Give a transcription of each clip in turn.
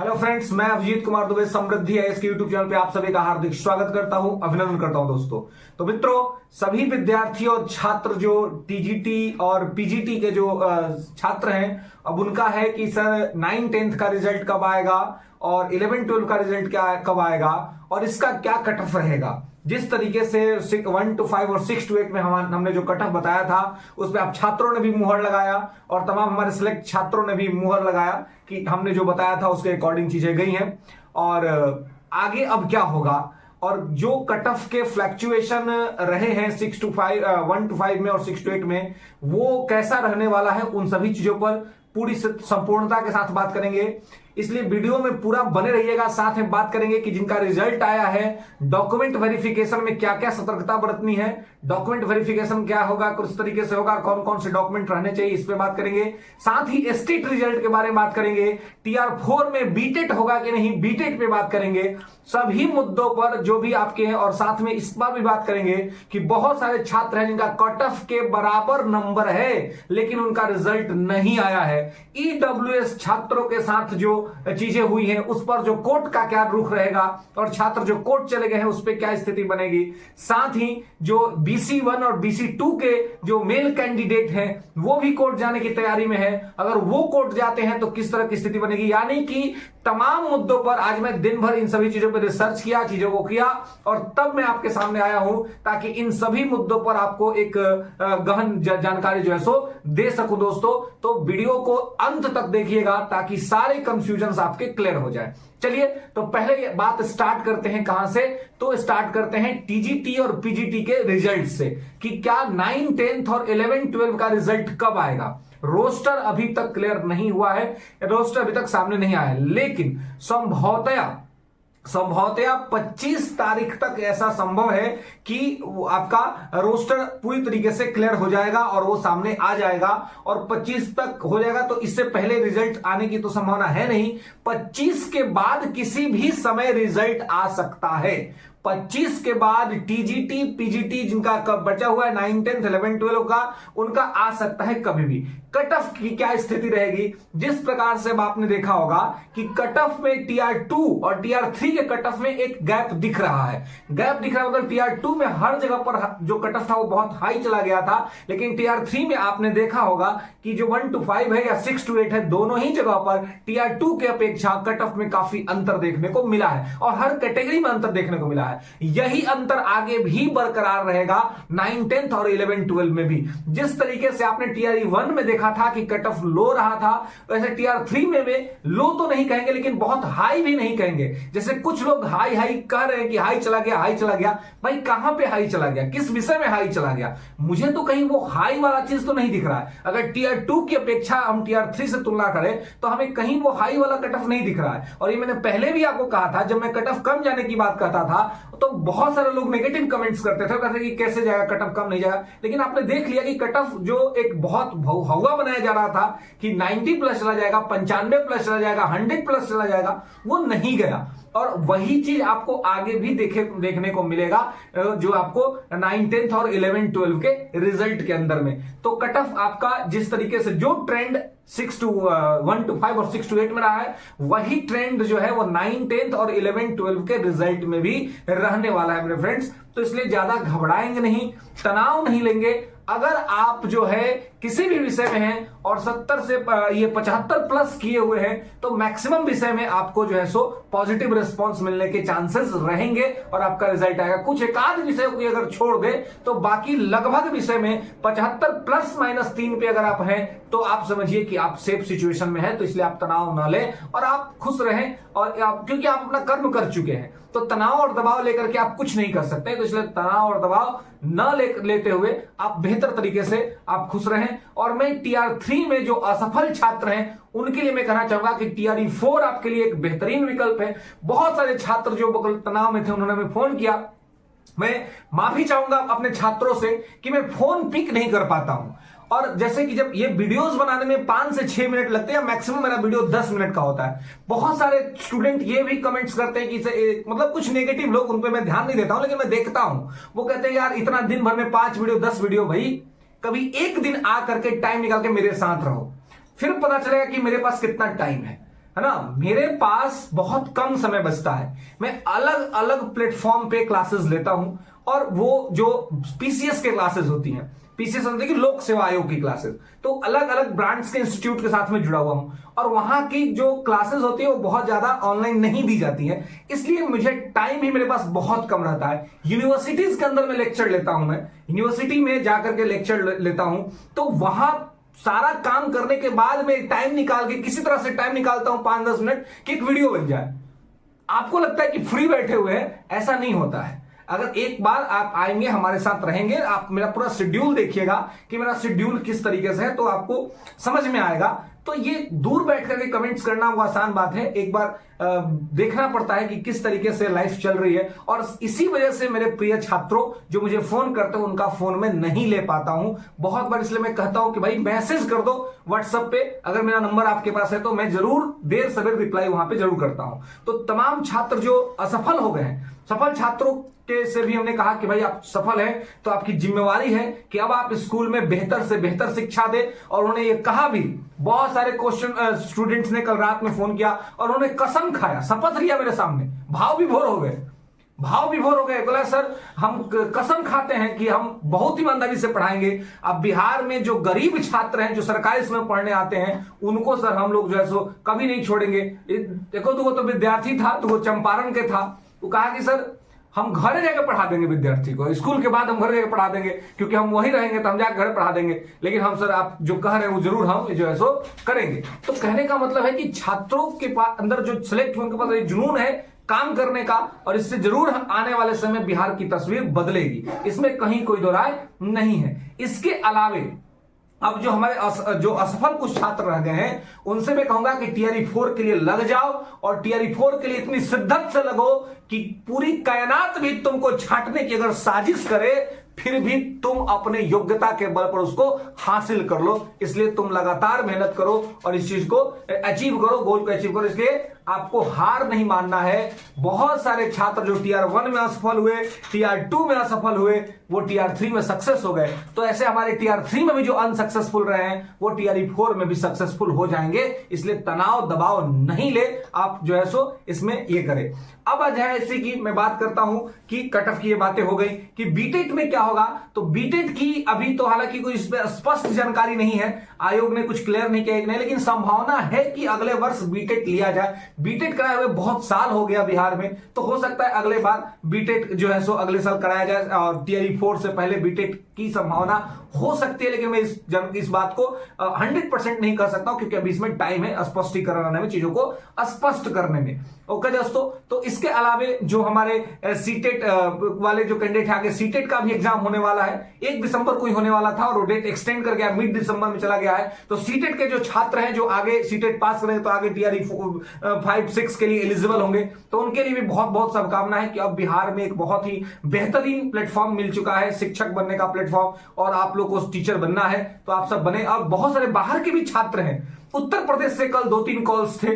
Hello friends, मैं अभिजीत कुमार दुबे समृद्धि है इसके यूट्यूब चैनल पे आप सभी का हार्दिक स्वागत करता हूं, अभिनंदन करता हूं दोस्तों। तो मित्रों, सभी विद्यार्थी और छात्र जो टीजीटी और पीजीटी के जो छात्र हैं, अब उनका है कि सर 9-10 का रिजल्ट कब आएगा और 11-12 का रिजल्ट क्या कब आएगा और इसका क्या कट ऑफ रहेगा। जिस तरीके से 1 to 5 और 6 to 8 में हमने जो कट ऑफ बताया था उस पर आप छात्रों ने भी मुहर लगाया और तमाम हमारे सिलेक्ट छात्रों ने भी मुहर लगाया कि हमने जो बताया था उसके अकॉर्डिंग चीजें गई हैं। और आगे अब क्या होगा और जो कट ऑफ के फ्लैक्चुएशन रहे हैं 1 to 5 में और 6 to 8 में, वो कैसा रहने वाला है, उन सभी चीजों पर पूरी संपूर्णता के साथ बात करेंगे। इसलिए वीडियो में पूरा बने रहिएगा। साथ में बात करेंगे कि जिनका रिजल्ट आया है, डॉक्यूमेंट वेरिफिकेशन में क्या क्या सतर्कता बरतनी है, डॉक्यूमेंट वेरिफिकेशन क्या होगा, किस तरीके से होगा, कौन कौन से डॉक्यूमेंट रहने चाहिए, इस पे बात करेंगे। साथ ही एसटेट रिजल्ट के बारे में बात करेंगे। TR4 में बीटेट होगा कि नहीं, बीटेट पे बात करेंगे। सभी मुद्दों पर जो भी आपके हैं, और साथ में इस बार भी बात करेंगे कि बहुत सारे छात्र हैं जिनका कट ऑफ के बराबर नंबर है लेकिन उनका रिजल्ट नहीं आया है। EWS छात्रों के साथ जो चीजें हुई हैं उस पर जो कोर्ट का क्या रुख रहेगा और छात्र जो कोर्ट चले गए हैं उस पर क्या स्थिति बनेगी। साथ ही जो BC1 और BC2 के जो मेल कैंडिडेट हैं वो भी कोर्ट जाने की तैयारी में है। अगर वो कोर्ट जाते हैं तो किस तरह की स्थिति बनेगी। यानी कि तमाम मुद्दों पर आज मैं दिन भर इन सभी चीजों पर रिसर्च किया, चीजों को किया और तब मैं आपके सामने आया हूं ताकि इन सभी मुद्दों पर आपको एक गहन जानकारी जो है सो दे सकूं दोस्तों। तो वीडियो को अंत तक देखिएगा ताकि सारे कंफ्यूजन आपके क्लियर हो जाए। चलिए, तो पहले बात स्टार्ट करते हैं कहां से, तो स्टार्ट करते हैं टीजीटी और पीजीटी के रिजल्ट से कि क्या 9, 10 और 11, 12 का रिजल्ट कब आएगा। रोस्टर अभी तक क्लियर नहीं हुआ है, रोस्टर अभी तक सामने नहीं आया है, लेकिन संभवतया 25 तारीख तक ऐसा संभव है कि आपका रोस्टर पूरी तरीके से क्लियर हो जाएगा और वो सामने आ जाएगा और 25 तक हो जाएगा। तो इससे पहले रिजल्ट आने की तो संभावना है नहीं। 25 के बाद किसी भी समय रिजल्ट आ सकता है। 25 के बाद टीजीटी पीजीटी जिनका कब बचा हुआ है 9, 10, 11, 12 का, उनका आ सकता है कभी भी। कट ऑफ की क्या स्थिति रहेगी, जिस प्रकार से आपने देखा होगा कि कट ऑफ में TR2 और TR3 के कट ऑफ में एक गैप दिख रहा है। गैप दिख रहा है मतलब TR2 में हर जगह पर जो कट ऑफ था वो बहुत हाई चला गया था, लेकिन TR3 में आपने देखा होगा कि जो 1 to 5 है या 6 to 8 है, दोनों ही जगह पर TR2 के अपेक्षा कट ऑफ में काफी अंतर देखने को मिला है और हर कैटेगरी में अंतर देखने को मिला है। यही अंतर आगे भी बरकरार रहेगा 9, 10 और 11, 12 में भी। जिस तरीके से आपने TRE1 में देखा था कि कट ऑफ लो रहा था, वैसे TR3 में लो तो नहीं कहेंगे लेकिन बहुत हाई भी नहीं कहेंगे। जैसे कुछ लोग हाई कह रहे हैं कि हाई चला गया। भाई कहां पे हाई चला गया, किस विषय में हाई चला गया? मुझे तो कहीं वो हाई वाला चीज तो नहीं दिख रहा है। अगर TR2 की अपेक्षा हम TR3 से तुलना करें तो हमें कहीं वो हाई वाला कट ऑफ नहीं दिख रहा है। और ये मैंने पहले भी आपको कहा था, जब मैं कट ऑफ कम जाने की बात करता था तो बहुत सारे लोग नेगेटिव कमेंट्स करते थे, कहते कि कैसे जाएगा कट ऑफ, कम नहीं जाएगा। लेकिन आपने देख लिया कि कट ऑफ जो एक बहुत हवा बनाया जा रहा था कि 90 प्लस चला जाएगा, 95 प्लस चला जाएगा, 100 प्लस चला जाएगा, वो नहीं गया। और वही चीज आपको आगे भी देखने को मिलेगा जो आपको 9, 10 और 11, 12 के रिजल्ट के अंदर में। तो कट ऑफ आपका जिस तरीके से जो ट्रेंड 1 to 5 और 6 to 8 में रहा है, वही ट्रेंड जो है वो 9, 10 और 11, 12 के रिजल्ट में भी रहने वाला है मेरे फ्रेंड्स। तो इसलिए ज्यादा घबराएंगे नहीं, तनाव नहीं लेंगे। अगर आप जो है किसी भी विषय में हैं और 70 से ये 75 प्लस किए हुए हैं तो मैक्सिमम विषय में आपको जो है सो पॉजिटिव रिस्पांस मिलने के चांसेस रहेंगे और आपका रिजल्ट आएगा। कुछ एक आध विषय को अगर छोड़ दे तो बाकी लगभग विषय में 75 प्लस -3 पे अगर आप हैं तो आप समझिए कि आप सेफ सिचुएशन में हैं। तो इसलिए आप तनाव ना लें और आप खुश रहें, और क्योंकि आप अपना कर्म कर चुके हैं तो तनाव और दबाव लेकर के आप कुछ नहीं कर सकते। तो इसलिए तनाव और दबाव न लेते हुए आप बेहतर तरीके से आप खुश रहें। और मैं TR3 में जो असफल छात्र हैं उनके लिए मैं कहना चाहूंगा कि TRE4 आपके लिए एक बेहतरीन विकल्प है। बहुत सारे छात्र जो तनाव में थे उन्होंने हमें फोन किया। मैं माफी चाहूंगा अपने छात्रों से कि मैं फोन पिक नहीं कर पाता हूं, और जैसे कि जब ये वीडियोस बनाने में 5 से 6 मिनट लगते हैं, मैक्सिमम मेरा वीडियो 10 मिनट का होता है। बहुत सारे स्टूडेंट ये भी कमेंट्स करते हैं कि मतलब कुछ नेगेटिव लोग, उन पे मैं ध्यान नहीं देता हूं लेकिन मैं देखता हूं, वो कहते हैं यार इतना दिन भर में 5 वीडियो 10 वीडियो, भाई कभी एक दिन आ करके टाइम निकाल के मेरे साथ रहो, फिर पता चलेगा कि मेरे पास कितना टाइम है। है ना, मेरे पास बहुत कम समय बचता है। मैं अलग अलग प्लेटफॉर्म पे क्लासेस लेता हूं, और वो जो पीसीएस के क्लासेस होती हैं, पीसीएस होती है कि लोक सेवा आयोग की क्लासेस, तो अलग अलग ब्रांड्स के इंस्टीट्यूट के साथ में जुड़ा हुआ हूं, और वहां की जो क्लासेस होती है वो बहुत ज्यादा ऑनलाइन नहीं दी जाती है, इसलिए मुझे टाइम भी मेरे पास बहुत कम रहता है। यूनिवर्सिटीज के अंदर मैं लेक्चर लेता हूं, मैं यूनिवर्सिटी में जाकर के लेक्चर लेता हूं, तो वहां सारा काम करने के बाद में टाइम निकाल के, किसी तरह से टाइम निकालता हूं 5-10 मिनट कि एक वीडियो बन जाए। आपको लगता है कि फ्री बैठे हुए हैं, ऐसा नहीं होता है। अगर एक बार आप आएंगे, हमारे साथ रहेंगे, आप मेरा पूरा शेड्यूल देखिएगा कि मेरा शेड्यूल किस तरीके से है, तो आपको समझ में आएगा। तो ये दूर बैठ करके कमेंट्स करना वो आसान बात है, एक बार देखना पड़ता है कि किस तरीके से लाइफ चल रही है, और इसी वजह से मेरे प्रिय छात्रों जो मुझे फोन करते हैं उनका फोन में नहीं ले पाता हूं बहुत बार। इसलिए मैं कहता हूं कि भाई मैसेज कर दो व्हाट्सएप पे, अगर मेरा नंबर आपके पास है तो मैं जरूर देर सवेर रिप्लाई वहां पे जरूर करता हूं। तो तमाम छात्र जो असफल हो गए हैं, सफल छात्रों के से भी हमने कहा कि भाई आप सफल हैं तो आपकी जिम्मेवारी है कि अब आप स्कूल में बेहतर से बेहतर शिक्षा दें। और उन्होंने ये कहा भी, बहुत सारे क्वेश्चन स्टूडेंट्स ने कल रात में फोन किया और उन्होंने कसम खाया, शपथ लिया मेरे सामने, भाव विभोर हो गए, बोला सर हम कसम खाते हैं कि हम बहुत ईमानदारी से पढ़ाएंगे। अब बिहार में जो गरीब छात्र हैं, जो सरकारी स्कूल में पढ़ने आते हैं, उनको सर हम लोग जो है सो कभी नहीं छोड़ेंगे। देखो तो विद्यार्थी था, तो वो चंपारण के था, वो कहा कि सर हम घर जाकर पढ़ा देंगे विद्यार्थी को, स्कूल के बाद हम घर जाकर पढ़ा देंगे, क्योंकि हम वहीं रहेंगे तो हम जाकर घर पढ़ा देंगे, लेकिन हम सर आप जो कह रहे हैं वो जरूर हम जो है सो करेंगे। तो कहने का मतलब है कि छात्रों के पास अंदर जो सिलेक्ट हुए, उनके पास एक जुनून है काम करने का, और इससे जरूर आने वाले समय बिहार की तस्वीर बदलेगी, इसमें कहीं कोई दो राय नहीं है। इसके अलावे अब जो हमारे जो असफल कुछ छात्र रह गए हैं, उनसे मैं कहूंगा कि टीआरई 4 के लिए लग जाओ, और टीआरई 4 के लिए इतनी शिद्दत से लगो कि पूरी कायनात भी तुमको छांटने की अगर साजिश करे, फिर भी तुम अपने योग्यता के बल पर उसको हासिल कर लो। इसलिए तुम लगातार मेहनत करो और इस चीज को अचीव करो, गोल को अचीव करो। इसलिए आपको हार नहीं मानना है। बहुत सारे छात्र जो टीआर 1 में असफल हुए, टीआर 2 में असफल हुए, वो टीआर 3 में सक्सेस हो गए। तो ऐसे हमारे टीआर 3 में भी जो अनसक्सेसफुल रहे हैं, वो टीआरई 4 में भी सक्सेसफुल हो जाएंगे। इसलिए तनाव दबाव नहीं ले, आप जो है सो इसमें ये करें। अब अजय ऐसे की मैं बात करता हूं कि कट ऑफ की ये बातें हो गई कि बीटेट में क्या होगा। तो बीटेट की अभी तो हालांकि कोई इस पर स्पष्ट जानकारी नहीं है, आयोग ने कुछ क्लियर नहीं किया नहीं, लेकिन संभावना है कि अगले वर्ष बीटेट लिया जाए। बीटेट कराए हुए बहुत साल हो गया बिहार में, तो हो सकता है अगले बार बीटेट जो है सो अगले साल कराया जाए, और टीआरई 4 से पहले बीटेट की संभावना हो सकती है। लेकिन मैं इस बात को 100% नहीं कर सकता हूं, क्योंकि अभी इसमें टाइम है स्पष्टीकरण आने में, चीजों को स्पष्ट करने में। ओके दोस्तों, तो इसके अलावे जो हमारे सीटेट वाले जो कैंडिडेट है, आगे सीटेट का भी एग्जाम होने वाला है। 1 दिसंबर को ही होने वाला था और वो डेट एक्सटेंड कर गया, मिड दिसंबर में चला गया है। तो सीटेट के जो छात्र हैं जो आगे सीटेट पास करेंगे, तो आगे टीआरई 5-6 के लिए एलिजिबल होंगे, तो उनके लिए भी बहुत बहुत शुभकामना है कि अब बिहार में एक बहुत ही बेहतरीन प्लेटफॉर्म मिल चुका है, शिक्षक बनने का प्लेटफॉर्म, और आप लोग को टीचर बनना है तो आप सब बने। अब बहुत सारे बाहर के भी छात्र हैं, उत्तर प्रदेश से कल 2-3 कॉल्स थे,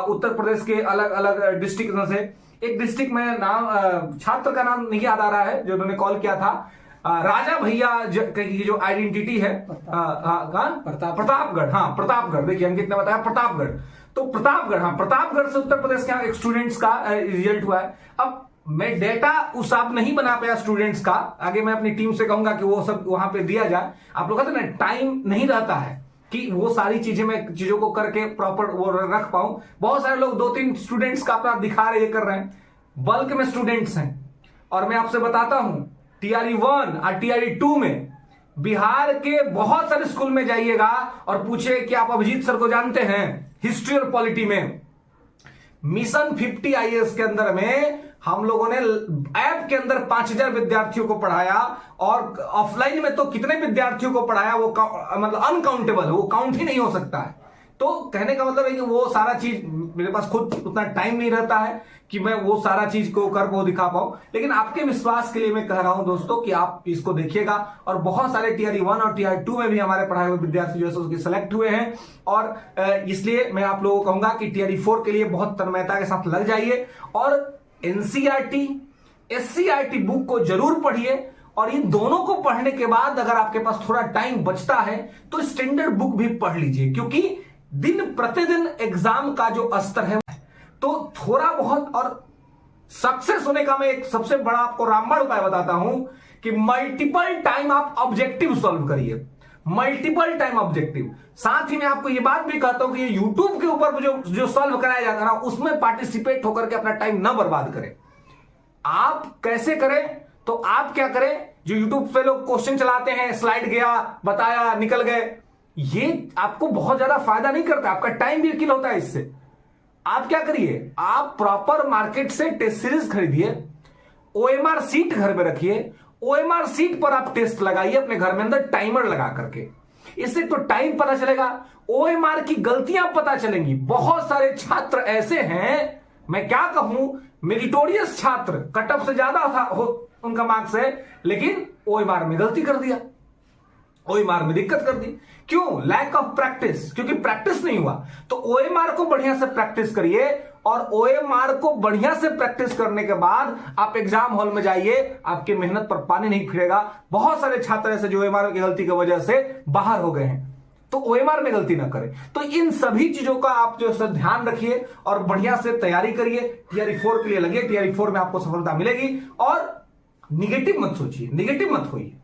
उत्तर प्रदेश के अलग अलग डिस्ट्रिक्ट से। एक डिस्ट्रिक्ट में नाम, छात्र का नाम नहीं याद आ रहा है, जो उन्होंने कॉल किया था, राजा भैया की जो आइडेंटिटी है, प्रतापगढ़, हाँ प्रतापगढ़, देखिए अंकित ने बताया प्रतापगढ़, तो प्रतापगढ़, हाँ प्रतापगढ़ से उत्तर प्रदेश के एक स्टूडेंट्स का रिजल्ट हुआ है। अब मैं डेटा उस आप नहीं बना पाया स्टूडेंट्स का, आगे मैं अपनी टीम से कहूंगा कि वो सब वहां पे दिया जाए। आप लोग कहते हैं ना, टाइम नहीं रहता है कि वो सारी चीजें मैं चीजों को करके प्रॉपर वो रख पाऊं। बहुत सारे लोग 2-3 स्टूडेंट्स का अपना दिखा रहे, ये कर रहे हैं, बल्क में स्टूडेंट्स हैं। और मैं आपसे बताता हूं, टीआरई 1 और टीआरई 2 में बिहार के बहुत सारे स्कूल में जाइएगा और पूछिए कि आप अभिजीत सर को जानते हैं, हिस्ट्री और पॉलिटी में। मिशन 50 आईएएस के अंदर में हम लोगों ने ऐप के अंदर 5000 विद्यार्थियों को पढ़ाया, और ऑफलाइन में तो कितने विद्यार्थियों को पढ़ाया वो मतलब अनकाउंटेबल है, वो काउंट ही नहीं हो सकता है। तो कहने का मतलब है कि वो सारा चीज मेरे पास खुद उतना टाइम नहीं रहता है कि मैं वो सारा चीज को कर वो दिखा पाऊं। लेकिन आपके विश्वास के लिए मैं कह रहा हूं दोस्तों कि आप इसको देखिएगा, और बहुत सारे टीआरई 1 और टीआरई 2 में भी हमारे पढ़ाए हुए विद्यार्थी जो है उसके सिलेक्ट हुए हैं। और इसलिए मैं आप लोगों को कहूंगा कि टीआरई 4 के लिए बहुत तन्मयता के साथ लग जाइए, और एनसीईआरटी, एससीईआरटी बुक को जरूर पढ़िए। और इन दोनों को पढ़ने के बाद अगर आपके पास थोड़ा टाइम बचता है तो स्टैंडर्ड बुक भी पढ़ लीजिए, क्योंकि दिन प्रतिदिन एग्जाम का जो स्तर है, तो थोड़ा बहुत और सक्सेस होने का मैं एक सबसे बड़ा आपको रामबाण उपाय बताता हूं कि मल्टीपल टाइम आप ऑब्जेक्टिव सॉल्व करिए, मल्टीपल टाइम ऑब्जेक्टिव। साथ ही मैं आपको ये बात भी कहता हूं कि ये यूट्यूब के ऊपर जो सॉल्व कराया जाता है ना, उसमें पार्टिसिपेट होकर के अपना टाइम ना बर्बाद करें। आप कैसे करें, तो आप क्या करें, जो यूट्यूब पे लोग क्वेश्चन चलाते हैं, स्लाइड गया, बताया, निकल गए, ये आपको बहुत ज्यादा फायदा नहीं करता, आपका टाइम भी किल होता है इससे। आप क्या करिए, आप प्रॉपर मार्केट से टेस्ट सीरीज खरीदिए, ओएमआर सीट घर में रखिए, ओएमआर सीट पर आप टेस्ट लगाइए अपने घर में अंदर टाइमर लगा करके। इससे तो टाइम पता चलेगा, ओएमआर की गलतियां पता चलेंगी। बहुत सारे छात्र ऐसे हैं, मैं क्या कहूं, मेरिटोरियस छात्र, कट ऑफ से ज्यादा था उनका मार्क्स है, लेकिन ओएमआर में गलती कर दिया, ओएमआर में दिक्कत कर दी। क्यों? लैक ऑफ प्रैक्टिस, क्योंकि प्रैक्टिस नहीं हुआ। तो ओएमआर को बढ़िया से प्रैक्टिस करिए, और ओएमआर को बढ़िया से प्रैक्टिस करने के बाद आप एग्जाम हॉल में जाइए, आपकी मेहनत पर पानी नहीं फिरेगा। बहुत सारे छात्र ऐसे जो ओएमआर की गलती की वजह से बाहर हो गए हैं, तो ओएमआर में गलती ना करें। तो इन सभी चीजों का आप जो है ध्यान रखिए और बढ़िया से तैयारी करिए। टीआरई 4 के लिए लगे, टीआरई 4 में आपको सफलता मिलेगी। और निगेटिव मत सोचिए, निगेटिव मत होइए।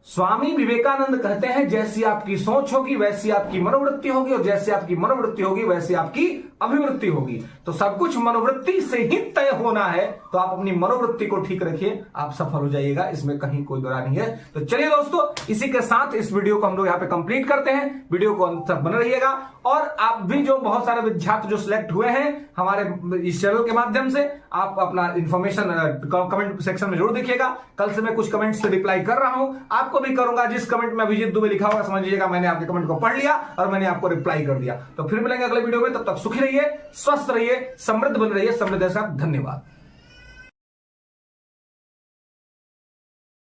स्वामी विवेकानंद कहते हैं, जैसी आपकी सोच होगी वैसी आपकी मनोवृत्ति होगी, और जैसी आपकी मनोवृत्ति होगी वैसी आपकी अभिवृत्ति होगी। तो सब कुछ मनोवृत्ति से ही तय होना है। तो आप अपनी मनोवृत्ति को ठीक रखिए, आप सफल हो जाइएगा, इसमें कहीं कोई दो राय नहीं है। तो चलिए दोस्तों, इसी के साथ इस वीडियो को हम लोग यहाँ पे कंप्लीट करते हैं। वीडियो को अंत तक बने रहिएगा, और आप भी जो बहुत सारे विद्यार्थी जो सिलेक्ट हुए हैं हमारे इस चैनल के माध्यम से, आप अपना इंफॉर्मेशन कमेंट सेक्शन में जरूर देखिएगा। कल से मैं कुछ कमेंट्स से रिप्लाई कर रहा हूं, आपको भी करूंगा। जिस कमेंट में अभिजीत दुबे लिखा होगा, समझ लीजिएगा मैंने आपके कमेंट को पढ़ लिया और मैंने आपको रिप्लाई कर दिया। तो फिर मिलेंगे अगले वीडियो में, तब तक सुखी रहिए, स्वस्थ रहिए, समृद्ध बने रहिए। समृद्ध के साथ धन्यवाद।